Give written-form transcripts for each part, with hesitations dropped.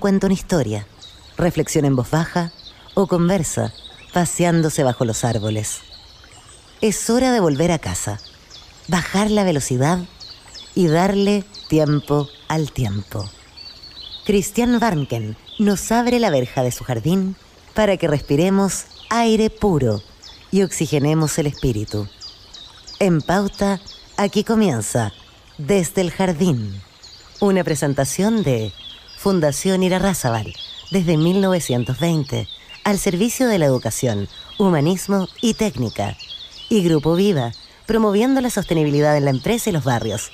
Cuenta una historia, reflexiona en voz baja o conversa paseándose bajo los árboles. Es hora de volver a casa, bajar la velocidad y darle tiempo al tiempo. Christian Warnken nos abre la verja de su jardín para que respiremos aire puro y oxigenemos el espíritu. En Pauta, aquí comienza Desde el Jardín, una presentación de Fundación Irarrázaval, desde 1920, al servicio de la educación, humanismo y técnica. Y Grupo Viva, promoviendo la sostenibilidad en la empresa y los barrios.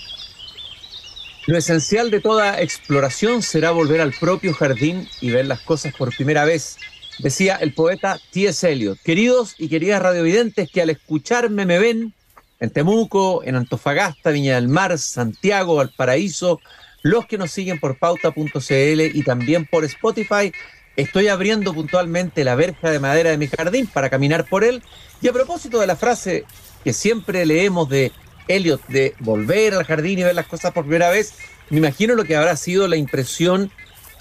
Lo esencial de toda exploración será volver al propio jardín y ver las cosas por primera vez, decía el poeta T.S. Eliot. Queridos y queridas radiovidentes que al escucharme me ven en Temuco, en Antofagasta, Viña del Mar, Santiago, Valparaíso, los que nos siguen por pauta.cl y también por Spotify, estoy abriendo puntualmente la verja de madera de mi jardín para caminar por él. Y a propósito de la frase que siempre leemos de Eliot, de volver al jardín y ver las cosas por primera vez, me imagino lo que habrá sido la impresión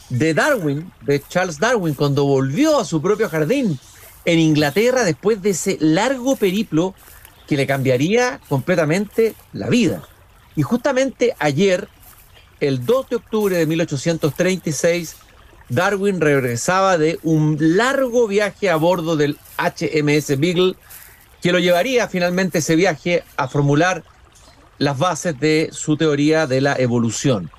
de Darwin, de Charles Darwin, cuando volvió a su propio jardín en Inglaterra después de ese largo periplo que le cambiaría completamente la vida. Y justamente ayer, el 2 de octubre de 1836, Darwin regresaba de un largo viaje a bordo del HMS Beagle, que lo llevaría finalmente ese viaje a formular las bases de su teoría de la evolución.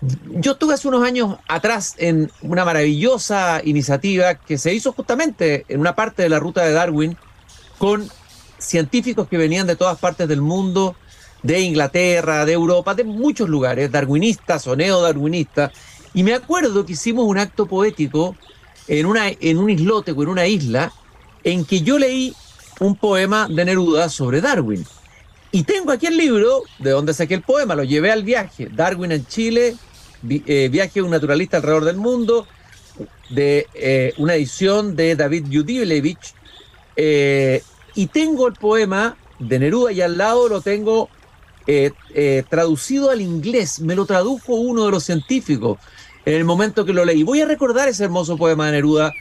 Yo estuve hace unos años atrás en una maravillosa iniciativa que se hizo justamente en una parte de la ruta de Darwin con científicos que venían de todas partes del mundo, de Inglaterra, de Europa, de muchos lugares, darwinistas o neodarwinistas, y me acuerdo que hicimos un acto poético en un islote o en una isla, en que yo leí un poema de Neruda sobre Darwin. Y tengo aquí el libro de donde saqué el poema, lo llevé al viaje, Darwin en Chile, viaje de un naturalista alrededor del mundo, de una edición de David Judilevich, y tengo el poema de Neruda y al lado lo tengo traducido al inglés, me lo tradujo uno de los científicos en el momento que lo leí. Voy a recordar ese hermoso poema de Neruda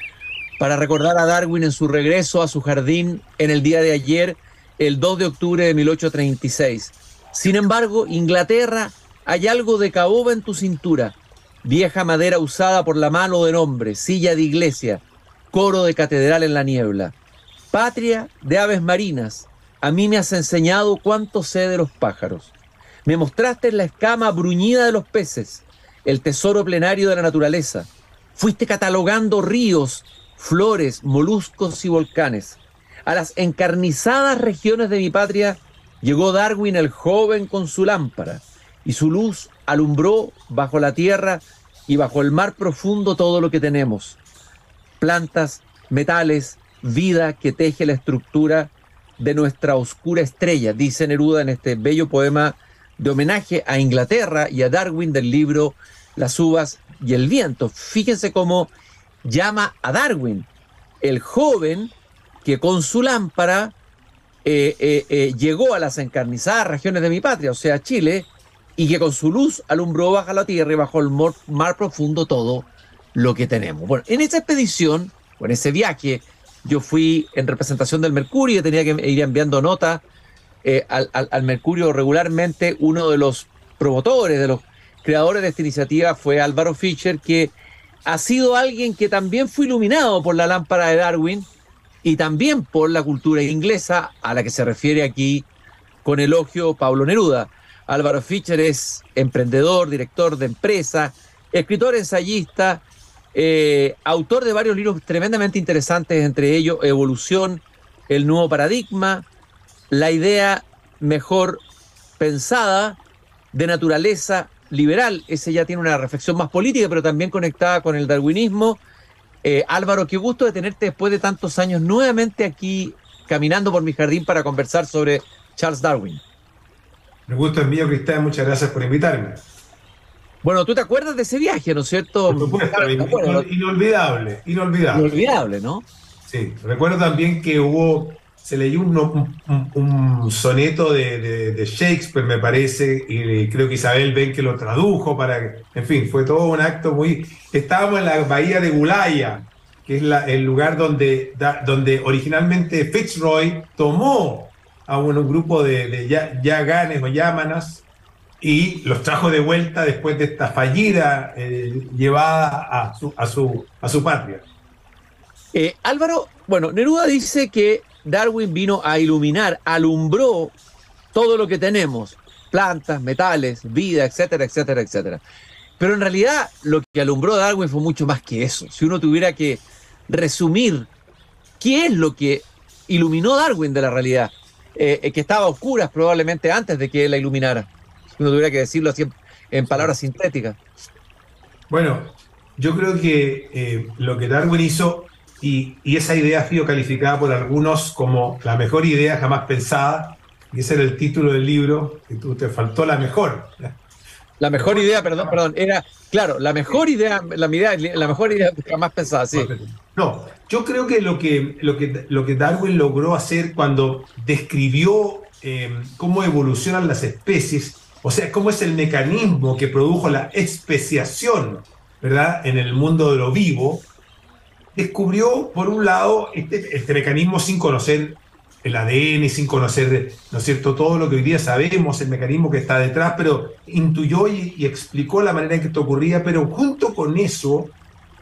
para recordar a Darwin en su regreso a su jardín en el día de ayer, el 2 de octubre de 1836. Sin embargo, Inglaterra, hay algo de caoba en tu cintura, vieja madera usada por la mano del hombre, silla de iglesia, coro de catedral en la niebla. Patria de aves marinas, a mí me has enseñado cuánto sé de los pájaros. Me mostraste la escama bruñida de los peces, el tesoro plenario de la naturaleza. Fuiste catalogando ríos, flores, moluscos y volcanes. A las encarnizadas regiones de mi patria llegó Darwin el joven con su lámpara, y su luz alumbró bajo la tierra y bajo el mar profundo todo lo que tenemos. Plantas, metales, vida que teje la estructura de nuestra oscura estrella, dice Neruda en este bello poema de homenaje a Inglaterra y a Darwin del libro Las uvas y el viento. Fíjense cómo llama a Darwin, el joven que con su lámpara llegó a las encarnizadas regiones de mi patria, o sea, Chile, y que con su luz alumbró bajo la tierra y bajo el mar profundo todo lo que tenemos. Bueno, en esa expedición, o en ese viaje, yo fui en representación del Mercurio, tenía que ir enviando notas al Mercurio regularmente. Uno de los promotores, de los creadores de esta iniciativa fue Álvaro Fischer, que ha sido alguien que también fue iluminado por la lámpara de Darwin y también por la cultura inglesa, a la que se refiere aquí con elogio Pablo Neruda. Álvaro Fischer es emprendedor, director de empresa, escritor, ensayista, autor de varios libros tremendamente interesantes, entre ellos Evolución, el nuevo paradigma, la idea mejor pensada de naturaleza liberal. Ese ya tiene una reflexión más política, pero también conectada con el darwinismo. Álvaro, qué gusto de tenerte después de tantos años nuevamente aquí caminando por mi jardín para conversar sobre Charles Darwin. El gusto es mío, Cristian, muchas gracias por invitarme. Bueno, tú te acuerdas de ese viaje, ¿no es cierto? Por supuesto, inolvidable. Inolvidable, ¿no? Sí, recuerdo también que hubo se leyó un soneto de Shakespeare, me parece, y creo que Isabel Ben lo tradujo en fin, fue todo un acto muy... Estábamos en la bahía de Gulaya, que es el lugar donde originalmente Fitzroy tomó a un grupo de yaganes o yámanas y los trajo de vuelta después de esta fallida llevada a su patria. Álvaro, bueno, Neruda dice que Darwin vino a iluminar, alumbró todo lo que tenemos, plantas, metales, vida, etcétera, etcétera, etcétera. Pero en realidad lo que alumbró Darwin fue mucho más que eso. Si uno tuviera que resumir qué es lo que iluminó Darwin de la realidad, que estaba a oscuras probablemente antes de que él la iluminara, si uno tuviera que decirlo así en palabras sintéticas. Bueno, yo creo que lo que Darwin hizo, y esa idea ha sido calificada por algunos como la mejor idea jamás pensada, y ese era el título del libro, que te faltó la mejor. La mejor idea, perdón, era, claro, la mejor idea jamás pensada, sí. No, yo creo que lo que Darwin logró hacer cuando describió cómo evolucionan las especies, o sea, cómo es el mecanismo que produjo la especiación, ¿verdad?, en el mundo de lo vivo, descubrió, por un lado, este mecanismo sin conocer el ADN, sin conocer, ¿no es cierto?, todo lo que hoy día sabemos, el mecanismo que está detrás, pero intuyó y explicó la manera en que esto ocurría, pero junto con eso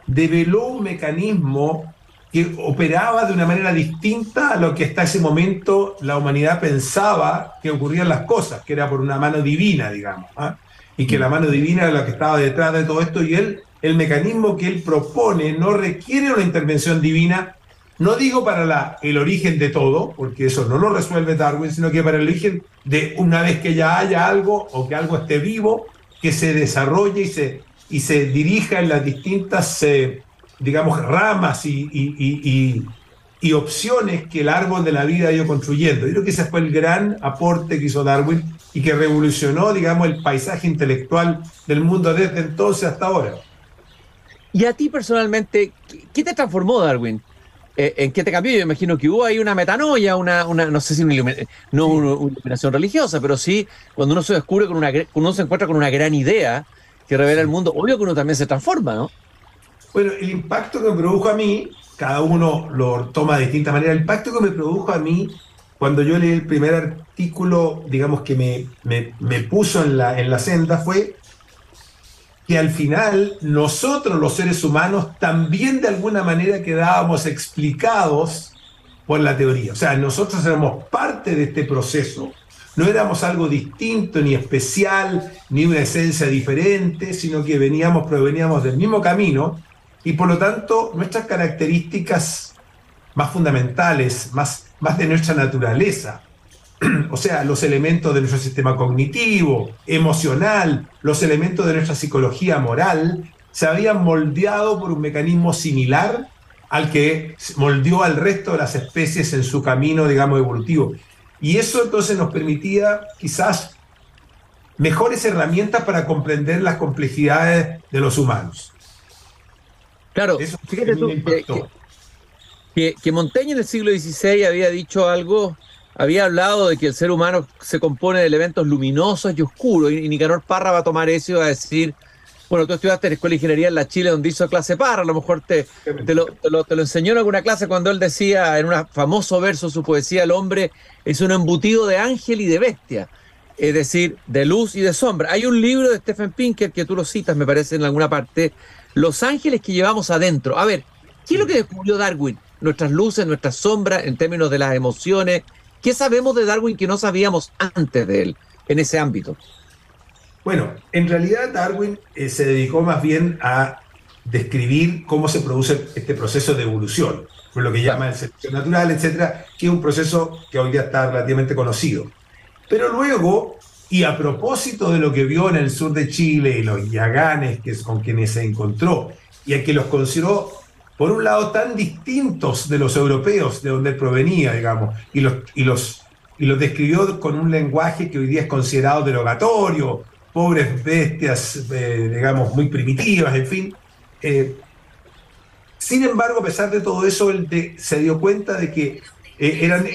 develó un mecanismo que operaba de una manera distinta a lo que hasta ese momento la humanidad pensaba que ocurrían las cosas, que era por una mano divina, digamos, ¿eh? Y que la mano divina era la que estaba detrás de todo esto, y el mecanismo que él propone no requiere una intervención divina, no digo para el origen de todo, porque eso no lo resuelve Darwin, sino que para el origen de una vez que ya haya algo o que algo esté vivo, que se desarrolle y se dirija en las distintas, digamos, ramas y opciones que el árbol de la vida ha ido construyendo. Yo creo que ese fue el gran aporte que hizo Darwin y que revolucionó, digamos, el paisaje intelectual del mundo desde entonces hasta ahora. Y a ti personalmente, ¿qué te transformó Darwin? ¿En qué te cambió? Yo imagino que hubo ahí una metanoia, no sé si una iluminación religiosa, pero sí cuando uno se descubre cuando uno se encuentra con una gran idea que revela el mundo, obvio que uno también se transforma, ¿no? Bueno, el impacto que me produjo a mí, cada uno lo toma de distinta manera, el impacto que me produjo a mí cuando yo leí el primer artículo, digamos, que me puso en la senda, fue que al final nosotros los seres humanos también de alguna manera quedábamos explicados por la teoría. O sea, nosotros éramos parte de este proceso. No éramos algo distinto, ni especial, ni una esencia diferente, sino que proveníamos del mismo camino y por lo tanto nuestras características más fundamentales, más de nuestra naturaleza, o sea, los elementos de nuestro sistema cognitivo, emocional, los elementos de nuestra psicología moral, se habían moldeado por un mecanismo similar al que moldeó al resto de las especies en su camino, digamos, evolutivo. Y eso entonces nos permitía quizás mejores herramientas para comprender las complejidades de los humanos. Claro, eso fíjate tú que Montaigne en el siglo XVI había dicho algo. Había hablado de que el ser humano se compone de elementos luminosos y oscuros, y Nicanor Parra va a tomar eso y va a decir, bueno, tú estudiaste en la Escuela de Ingeniería en la Chile donde hizo clase Parra, a lo mejor te lo enseñó en alguna clase cuando él decía en un famoso verso su poesía, el hombre es un embutido de ángel y de bestia, es decir, de luz y de sombra. Hay un libro de Stephen Pinker que tú lo citas, me parece, en alguna parte, Los ángeles que llevamos adentro. A ver, ¿qué es lo que descubrió Darwin? Nuestras luces, nuestras sombras en términos de las emociones. ¿Qué sabemos de Darwin que no sabíamos antes de él en ese ámbito? Bueno, en realidad Darwin se dedicó más bien a describir cómo se produce este proceso de evolución, por lo que llama el selección natural, etcétera, que es un proceso que hoy día está relativamente conocido. Pero luego, y a propósito de lo que vio en el sur de Chile y los yaganes con quienes se encontró, y a que los consideró por un lado tan distintos de los europeos, de donde él provenía, digamos, y los describió con un lenguaje que hoy día es considerado derogatorio, pobres bestias, digamos, muy primitivas, en fin. Sin embargo, a pesar de todo eso, él se dio cuenta de que eran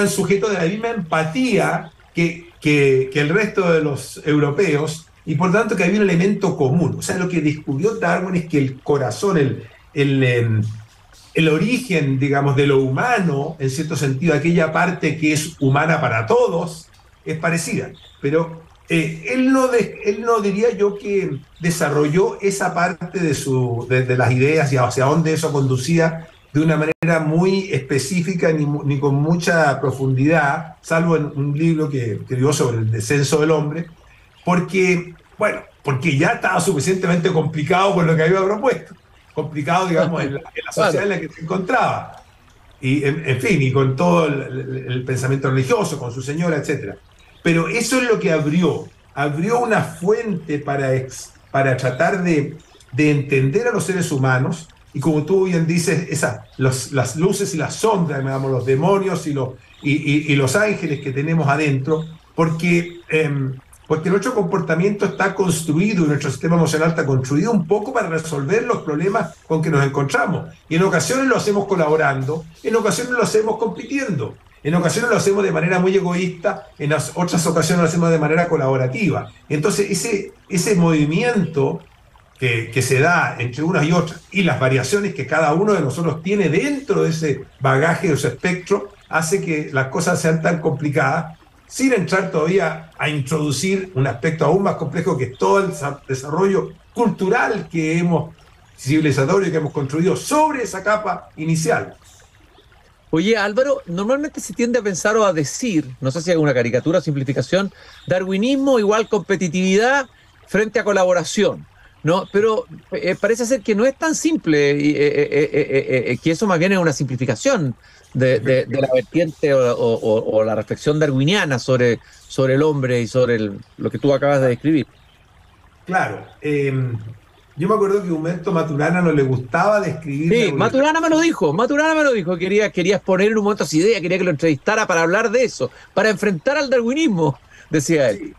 sujetos de la misma empatía que el resto de los europeos, y por tanto que había un elemento común. O sea, lo que descubrió Darwin es que el corazón, el origen, digamos, de lo humano, en cierto sentido, aquella parte que es humana para todos, es parecida. Pero él no diría yo que desarrolló esa parte de las ideas y hacia dónde eso conducía de una manera muy específica ni con mucha profundidad, salvo en un libro que escribió sobre el descenso del hombre, porque ya estaba suficientemente complicado con lo que había propuesto. Complicado, digamos, en la sociedad en la que se encontraba. Y, en fin, y con todo el pensamiento religioso, con su señora, etc. Pero eso es lo que abrió una fuente para tratar de entender a los seres humanos, y como tú bien dices, las luces y las sombras, digamos, los demonios y los ángeles que tenemos adentro, porque nuestro comportamiento está construido y nuestro sistema emocional está construido un poco para resolver los problemas con que nos encontramos. Y en ocasiones lo hacemos colaborando, en ocasiones lo hacemos compitiendo, en ocasiones lo hacemos de manera muy egoísta, en otras ocasiones lo hacemos de manera colaborativa. Entonces ese movimiento que se da entre unas y otras, y las variaciones que cada uno de nosotros tiene dentro de ese bagaje, de ese espectro, hace que las cosas sean tan complicadas, sin entrar todavía a introducir un aspecto aún más complejo, que es todo el desarrollo cultural civilizatorio que hemos construido sobre esa capa inicial. Oye, Álvaro, normalmente se tiende a pensar o a decir, no sé si es una caricatura o simplificación, darwinismo igual competitividad frente a colaboración, ¿no? Pero parece ser que no es tan simple, que eso más bien es una simplificación de la vertiente o la reflexión darwiniana sobre el hombre y sobre lo que tú acabas de describir. Claro. Yo me acuerdo que Humberto Maturana no le gustaba describir... Sí, Maturana me lo dijo, quería exponer en un momento esa idea, quería que lo entrevistara para hablar de eso, para enfrentar al darwinismo, decía él. Sí.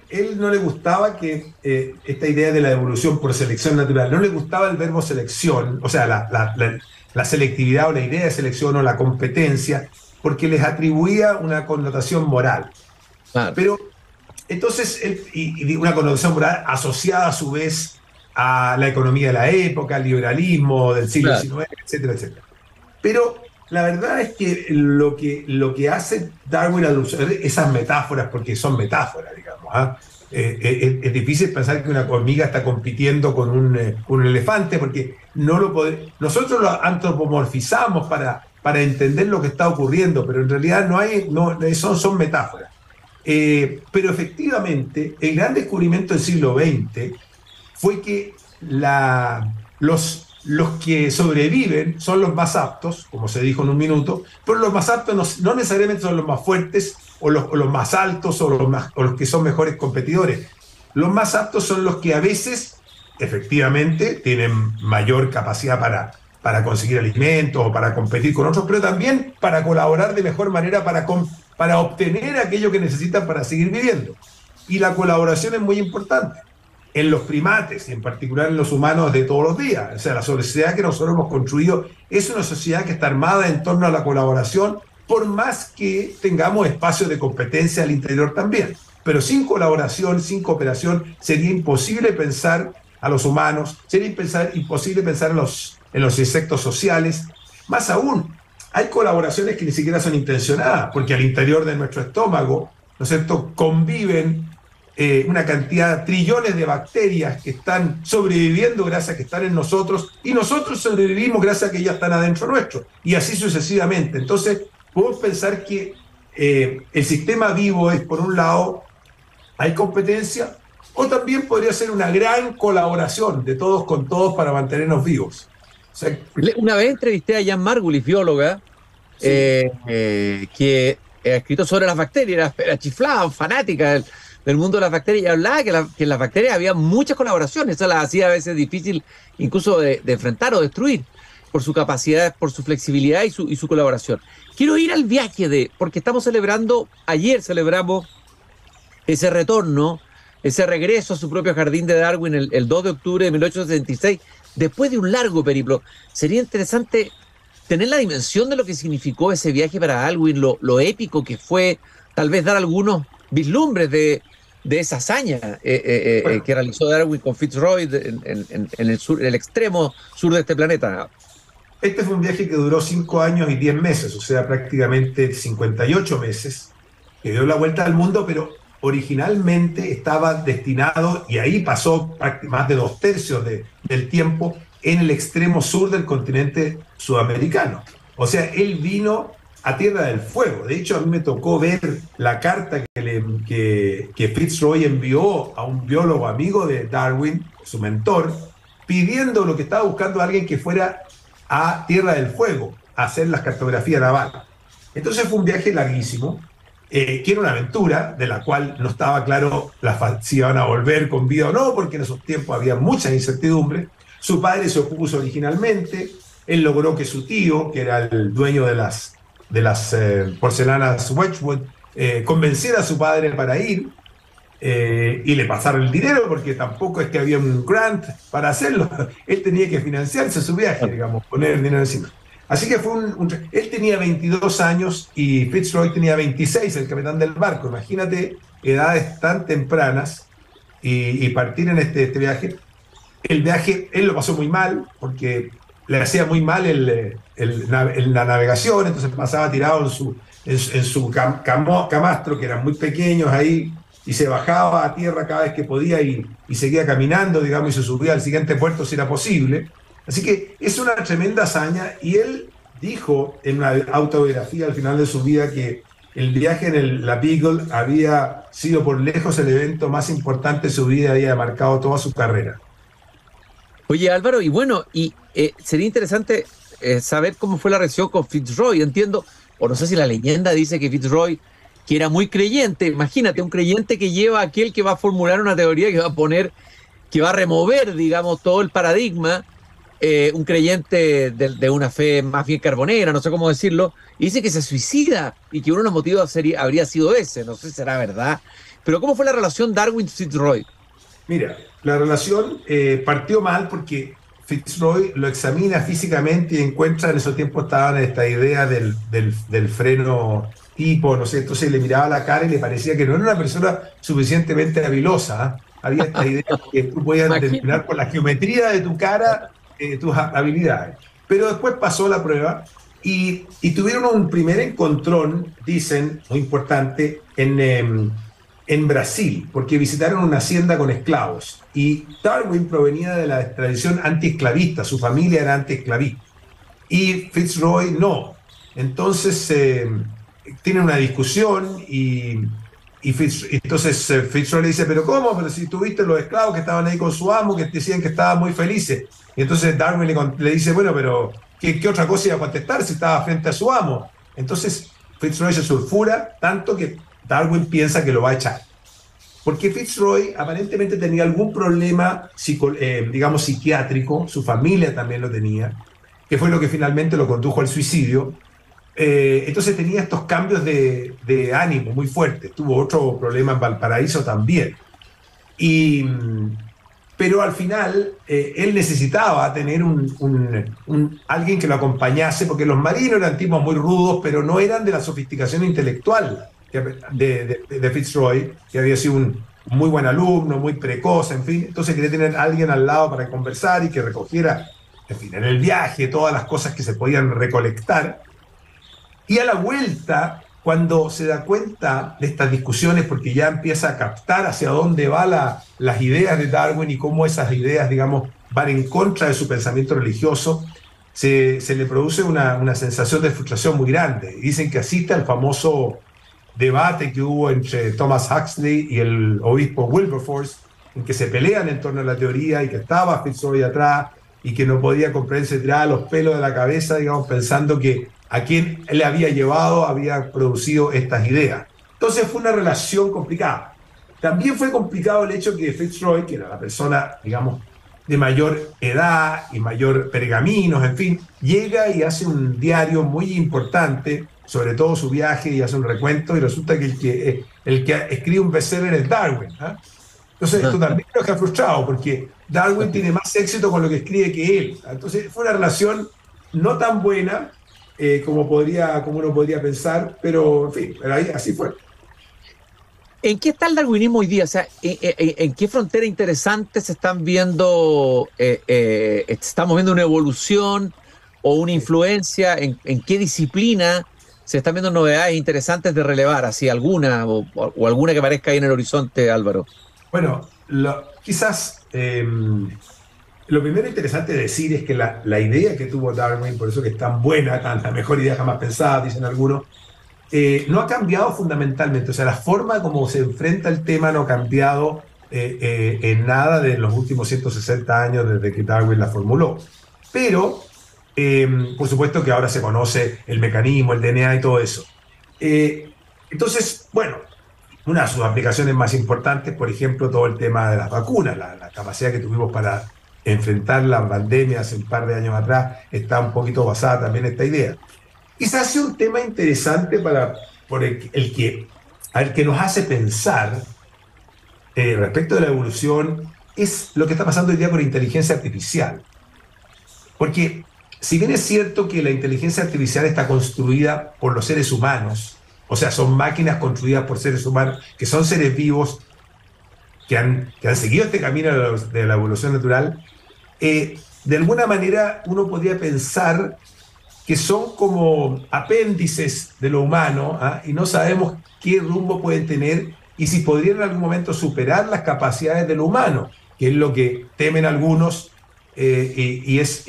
Él no le gustaba que esta idea de la evolución por selección natural, no le gustaba el verbo selección, o sea, la selectividad o la idea de selección o la competencia, porque les atribuía una connotación moral. Claro. Pero entonces, y una connotación moral asociada a su vez a la economía de la época, al liberalismo del siglo XIX, etcétera, etcétera. Pero la verdad es que lo que hace Darwin al usar esas metáforas, porque son metáforas, digamos, es difícil pensar que una hormiga está compitiendo con un elefante, porque nosotros lo antropomorfizamos para entender lo que está ocurriendo, pero en realidad son metáforas. Pero efectivamente, el gran descubrimiento del siglo XX fue que los que sobreviven son los más aptos, como se dijo en un minuto, pero los más aptos no necesariamente son los más fuertes o los más altos o los que son mejores competidores. Los más aptos son los que a veces, efectivamente, tienen mayor capacidad para conseguir alimentos o para competir con otros, pero también para colaborar de mejor manera para obtener aquello que necesitan para seguir viviendo. Y la colaboración es muy importante en los primates y en particular en los humanos de todos los días. O sea, la sociedad que nosotros hemos construido es una sociedad que está armada en torno a la colaboración, por más que tengamos espacios de competencia al interior también. Pero sin colaboración, sin cooperación, sería imposible pensar a los humanos, sería imposible pensar en los insectos sociales. Más aún, hay colaboraciones que ni siquiera son intencionadas, porque al interior de nuestro estómago, ¿no es cierto?, conviven una cantidad, trillones de bacterias que están sobreviviendo gracias a que están en nosotros, y nosotros sobrevivimos gracias a que ellas están adentro nuestro, y así sucesivamente. Entonces, podemos pensar que el sistema vivo es, por un lado, hay competencia, o también podría ser una gran colaboración de todos con todos para mantenernos vivos. O sea, una vez entrevisté a Jan Margulis, bióloga, sí, que ha escrito sobre las bacterias, era chiflada, fanática del mundo de las bacterias, y hablaba que en las bacterias había muchas colaboraciones. Eso las hacía a veces difícil incluso de enfrentar o destruir por su capacidad, por su flexibilidad y su colaboración. Quiero ir al viaje porque ayer celebramos ese retorno, ese regreso a su propio jardín de Darwin el 2 de octubre de 1876, después de un largo periplo. Sería interesante tener la dimensión de lo que significó ese viaje para Darwin, lo épico que fue, tal vez dar algunos vislumbres de esa hazaña Bueno, que realizó Darwin con Fitzroy en el sur, en el extremo sur de este planeta. este fue un viaje que duró 5 años y 10 meses, o sea, prácticamente 58 meses, que dio la vuelta al mundo, pero originalmente estaba destinado, y ahí pasó más de 2/3 del tiempo, en el extremo sur del continente sudamericano. O sea, él vino a Tierra del Fuego. De hecho, a mí me tocó ver la carta que Fitzroy envió a un biólogo amigo de Darwin, su mentor, pidiendo lo que estaba buscando a alguien que fuera a Tierra del Fuego a hacer las cartografías navales. Entonces fue un viaje larguísimo, que era una aventura de la cual no estaba claro si iban a volver con vida o no, porque en esos tiempos había mucha incertidumbre. Su padre se opuso originalmente, él logró que su tío, que era el dueño de las porcelanas Wedgwood, convenciera a su padre para ir, y le pasaron el dinero, porque tampoco es que había un grant para hacerlo. Él tenía que financiarse su viaje, digamos, poner el dinero encima. Así que él tenía 22 años y Fitzroy tenía 26, el capitán del barco. Imagínate edades tan tempranas y partir en este viaje. El viaje, él lo pasó muy mal porque le hacía muy mal la navegación, entonces pasaba tirado en su camastro, que eran muy pequeños ahí, y se bajaba a tierra cada vez que podía y seguía caminando, digamos, y se subía al siguiente puerto si era posible. Así que es una tremenda hazaña, y él dijo en una autobiografía al final de su vida que el viaje en la Beagle había sido por lejos el evento más importante de su vida y había marcado toda su carrera. Oye, Álvaro, y bueno, sería interesante saber cómo fue la reacción con Fitzroy. Entiendo, o no sé si la leyenda dice que Fitzroy, que era muy creyente, imagínate, un creyente que lleva a aquel que va a formular una teoría que va a remover, digamos, todo el paradigma, un creyente de una fe más bien carbonera, no sé cómo decirlo, y dice que se suicida y que uno de los motivos habría sido ese, no sé si será verdad. Pero ¿cómo fue la relación Darwin-Fitzroy? Mira, la relación partió mal porque Fitzroy lo examina físicamente y encuentra, en esos tiempos estaban esta idea del freno tipo, no sé, entonces le miraba la cara y le parecía que no era una persona suficientemente habilosa, ¿eh? Había esta idea que tú podías determinar por la geometría de tu cara tus habilidades. Pero después pasó la prueba y tuvieron un primer encontrón, dicen, muy importante, en Brasil, porque visitaron una hacienda con esclavos. Y Darwin provenía de la tradición antiesclavista, su familia era antiesclavista. Y Fitzroy no. Entonces tienen una discusión entonces Fitzroy le dice, pero ¿cómo? Pero si tuviste los esclavos que estaban ahí con su amo, que decían que estaban muy felices. Y entonces Darwin le dice, bueno, pero ¿qué otra cosa iba a contestar si estaba frente a su amo? Entonces Fitzroy se sulfura tanto que Darwin piensa que lo va a echar. Porque Fitzroy aparentemente tenía algún problema, digamos, psiquiátrico, su familia también lo tenía, que fue lo que finalmente lo condujo al suicidio. Entonces tenía estos cambios de ánimo muy fuertes. Tuvo otro problema en Valparaíso también. Pero al final él necesitaba tener alguien que lo acompañase, porque los marinos eran tipos muy rudos, pero no eran de la sofisticación intelectual de Fitzroy, que había sido un muy buen alumno, muy precoz, en fin. Entonces quería tener a alguien al lado para conversar y que recogiera, en fin, en el viaje, todas las cosas que se podían recolectar. Y a la vuelta, cuando se da cuenta de estas discusiones, porque ya empieza a captar hacia dónde van las ideas de Darwin y cómo esas ideas, digamos, van en contra de su pensamiento religioso, se le produce una sensación de frustración muy grande. Y dicen que asiste al famoso debate que hubo entre Thomas Huxley y el obispo Wilberforce, en que se pelean en torno a la teoría y que estaba Fitzroy atrás y que no podía comprenderse, tiraba los pelos de la cabeza, digamos, pensando que a quien le había llevado había producido estas ideas. Entonces fue una relación complicada. También fue complicado el hecho que Fitzroy, que era la persona, digamos, de mayor edad y mayor pergaminos, en fin, llega y hace un diario muy importante sobre todo su viaje y hace un recuento, y resulta que el que escribe un bestseller es Darwin, ¿eh? Entonces esto también lo deja frustrado, porque Darwin tiene más éxito con lo que escribe que él. Entonces fue una relación no tan buena, como uno podría pensar, pero en fin, pero ahí así fue. ¿En qué está el darwinismo hoy día? O sea, ¿en qué frontera interesante se están viendo, estamos viendo una evolución o una influencia? ¿En qué disciplina se están viendo novedades interesantes de relevar? Así alguna o alguna que parezca ahí en el horizonte, Álvaro. Bueno, quizás lo primero interesante de decir es que la idea que tuvo Darwin, por eso que es tan buena, la mejor idea jamás pensada, dicen algunos, no ha cambiado fundamentalmente. O sea, la forma como se enfrenta el tema no ha cambiado en nada de los últimos 160 años desde que Darwin la formuló. Pero, por supuesto que ahora se conoce el mecanismo, el DNA y todo eso. Entonces, bueno, una de sus aplicaciones más importantes, por ejemplo, todo el tema de las vacunas, la capacidad que tuvimos para enfrentar la pandemia hace un par de años atrás, está un poquito basada también en esta idea. Quizás sea un tema interesante por el que nos hace pensar respecto de la evolución, es lo que está pasando hoy día con la inteligencia artificial. Porque si bien es cierto que la inteligencia artificial está construida por los seres humanos, o sea, son máquinas construidas por seres humanos, que son seres vivos, que han seguido este camino de la evolución natural, de alguna manera uno podría pensar que son como apéndices de lo humano, ¿ah? Y no sabemos qué rumbo pueden tener y si podrían en algún momento superar las capacidades de lo humano, que es lo que temen algunos y es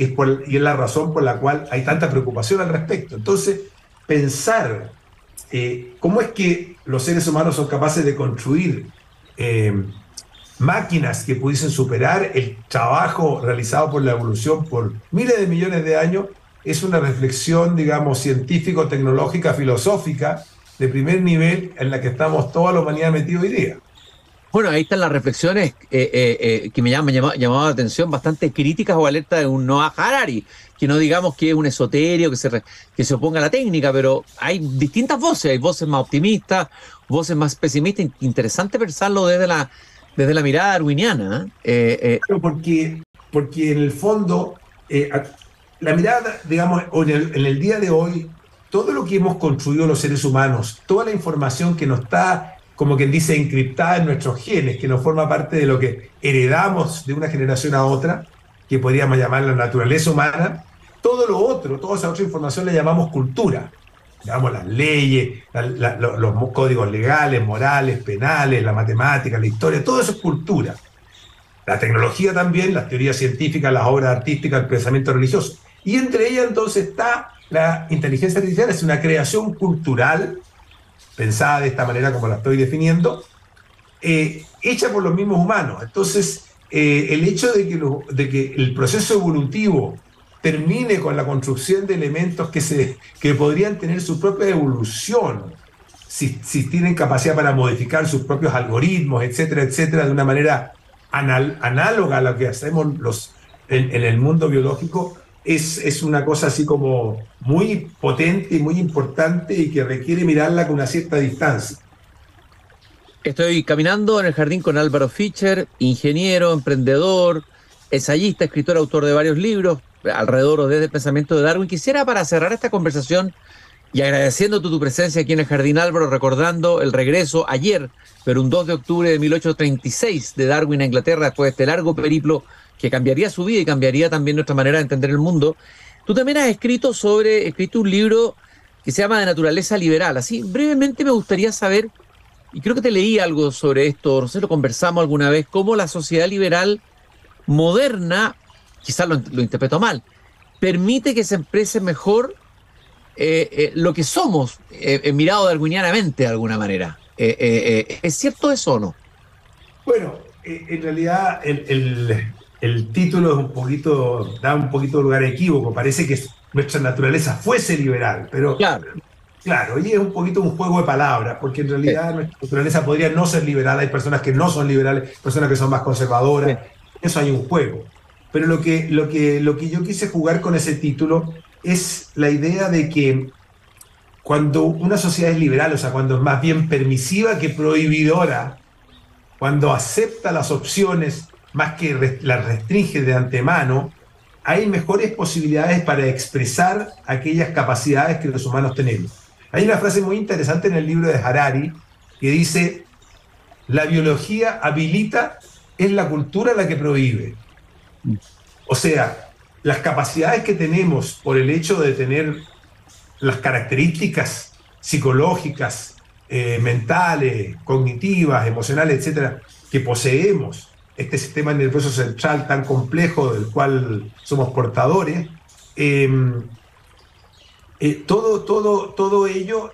la razón por la cual hay tanta preocupación al respecto. Entonces, pensar cómo es que los seres humanos son capaces de construir máquinas que pudiesen superar el trabajo realizado por la evolución por miles de millones de años, es una reflexión, digamos, científico-tecnológica, filosófica, de primer nivel, en la que estamos toda la humanidad metida hoy día. Bueno, ahí están las reflexiones que me llamado la atención, bastante críticas o alertas de un Noah Harari, que no digamos que es un esotérico que se oponga a la técnica, pero hay distintas voces, hay voces más optimistas, voces más pesimistas. Interesante pensarlo desde la mirada darwiniana. Claro, porque en el fondo, la mirada, digamos, en el día de hoy, todo lo que hemos construido los seres humanos, toda la información que nos está, como quien dice, encriptada en nuestros genes, que nos forma parte de lo que heredamos de una generación a otra, que podríamos llamar la naturaleza humana, todo lo otro, toda esa otra información la llamamos cultura. Llamamos las leyes, los códigos legales, morales, penales, la matemática, la historia, todo eso es cultura. La tecnología también, las teorías científicas, las obras artísticas, el pensamiento religioso. Y entre ellas entonces está la inteligencia artificial, es una creación cultural, pensada de esta manera como la estoy definiendo, hecha por los mismos humanos. Entonces, el hecho de que el proceso evolutivo termine con la construcción de elementos que podrían tener su propia evolución, si tienen capacidad para modificar sus propios algoritmos, etcétera, etcétera, de una manera análoga a lo que hacemos en el mundo biológico, es una cosa así como muy potente y muy importante y que requiere mirarla con una cierta distancia. Estoy caminando en el jardín con Álvaro Fischer, ingeniero, emprendedor, ensayista, escritor, autor de varios libros, alrededor o desde el pensamiento de Darwin. Quisiera, para cerrar esta conversación y agradeciendo tu presencia aquí en el jardín, Álvaro, recordando el regreso ayer, pero un 2 de octubre de 1836 de Darwin a Inglaterra, después de este largo periplo que cambiaría su vida y cambiaría también nuestra manera de entender el mundo. Tú también has escrito un libro que se llama De Naturaleza Liberal. Así, brevemente me gustaría saber, y creo que te leí algo sobre esto, no sé, lo conversamos alguna vez, cómo la sociedad liberal moderna, quizás lo interpreto mal, permite que se exprese mejor lo que somos, mirado darwinianamente de alguna manera. ¿Es cierto eso o no? Bueno, en realidad el título da un poquito de lugar a equívoco. Parece que nuestra naturaleza fuese liberal, pero claro, y es un poquito un juego de palabras, porque en realidad nuestra naturaleza podría no ser liberal. Hay personas que no son liberales, personas que son más conservadoras. Eso hay un juego. Pero lo que yo quise jugar con ese título es la idea de que cuando una sociedad es liberal, o sea, cuando es más bien permisiva que prohibidora, cuando acepta las opciones más que las restringe de antemano, hay mejores posibilidades para expresar aquellas capacidades que los humanos tenemos. Hay una frase muy interesante en el libro de Harari que dice: la biología habilita, es la cultura la que prohíbe. O sea, las capacidades que tenemos por el hecho de tener las características psicológicas, mentales, cognitivas, emocionales, etcétera, que poseemos, este sistema nervioso central tan complejo del cual somos portadores, todo ello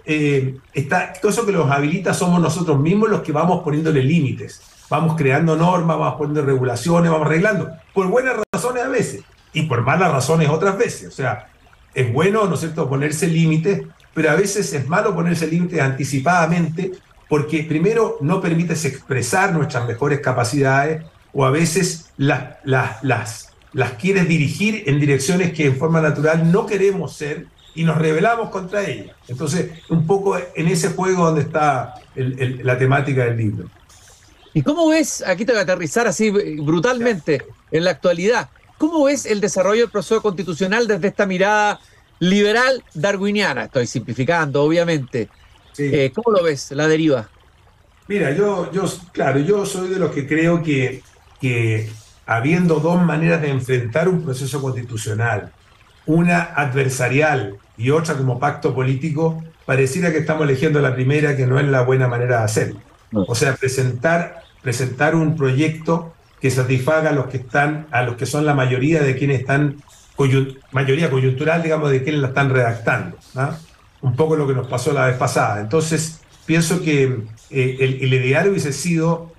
todo eso que los habilita somos nosotros mismos los que vamos poniéndole límites, vamos creando normas, vamos poniendo regulaciones, vamos arreglando, por buenas razones a veces y por malas razones otras veces. O sea, es bueno, ¿no es cierto?, ponerse límites, pero a veces es malo ponerse límites anticipadamente, porque primero no permites expresar nuestras mejores capacidades, o a veces las quieres dirigir en direcciones que en forma natural no queremos ser y nos rebelamos contra ellas. Entonces, un poco en ese juego donde está la temática del libro. ¿Y cómo ves, aquí te voy a aterrizar así brutalmente, en la actualidad, cómo ves el desarrollo del proceso constitucional desde esta mirada liberal darwiniana? Estoy simplificando, obviamente. Sí. ¿Cómo lo ves, la deriva? Mira, yo soy de los que creo que habiendo dos maneras de enfrentar un proceso constitucional, una adversarial y otra como pacto político, pareciera que estamos eligiendo la primera, que no es la buena manera de hacerlo. O sea, presentar un proyecto que satisfaga a los que son la mayoría de quienes están, mayoría coyuntural, digamos, de quienes la están redactando, ¿no? Un poco lo que nos pasó la vez pasada. Entonces, pienso que el ideal hubiese sido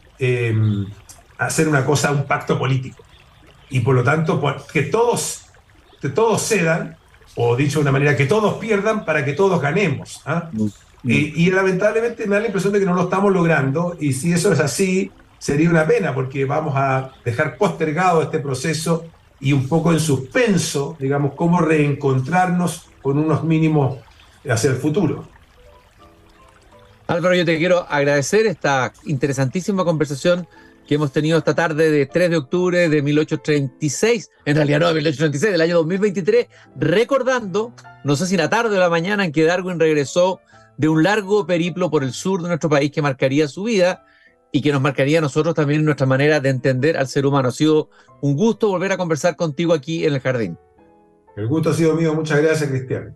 hacer una cosa, un pacto político. Y por lo tanto, que todos cedan, o dicho de una manera, que todos pierdan para que todos ganemos. Y lamentablemente me da la impresión de que no lo estamos logrando, y si eso es así, sería una pena, porque vamos a dejar postergado este proceso y un poco en suspenso, digamos, cómo reencontrarnos con unos mínimos hacia el futuro. Álvaro, yo te quiero agradecer esta interesantísima conversación que hemos tenido esta tarde de 3 de octubre de 1836, en realidad no de 1836, del año 2023, recordando, no sé si la tarde o la mañana, en que Darwin regresó de un largo periplo por el sur de nuestro país que marcaría su vida y que nos marcaría a nosotros también nuestra manera de entender al ser humano. Ha sido un gusto volver a conversar contigo aquí en el jardín. El gusto ha sido mío. Muchas gracias, Cristian.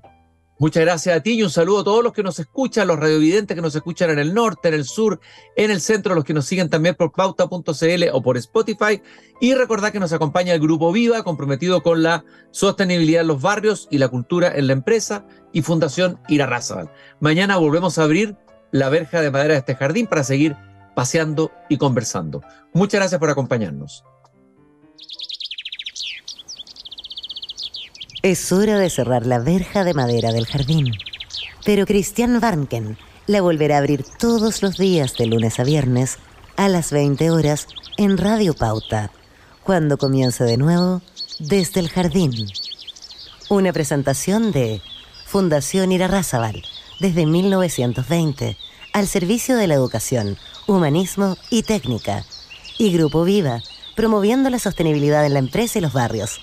Muchas gracias a ti y un saludo a todos los que nos escuchan, los radiovidentes que nos escuchan en el norte, en el sur, en el centro, los que nos siguen también por pauta.cl o por Spotify. Y recordad que nos acompaña el Grupo Viva, comprometido con la sostenibilidad en los barrios y la cultura en la empresa, y Fundación Irarrázaval. Mañana volvemos a abrir la verja de madera de este jardín para seguir paseando y conversando. Muchas gracias por acompañarnos. Es hora de cerrar la verja de madera del jardín. Pero Christian Warnken la volverá a abrir todos los días de lunes a viernes a las 20 horas en Radio Pauta, cuando comience de nuevo Desde el Jardín. Una presentación de Fundación Irarrázaval, desde 1920, al servicio de la educación, humanismo y técnica. Y Grupo Viva, promoviendo la sostenibilidad en la empresa y los barrios.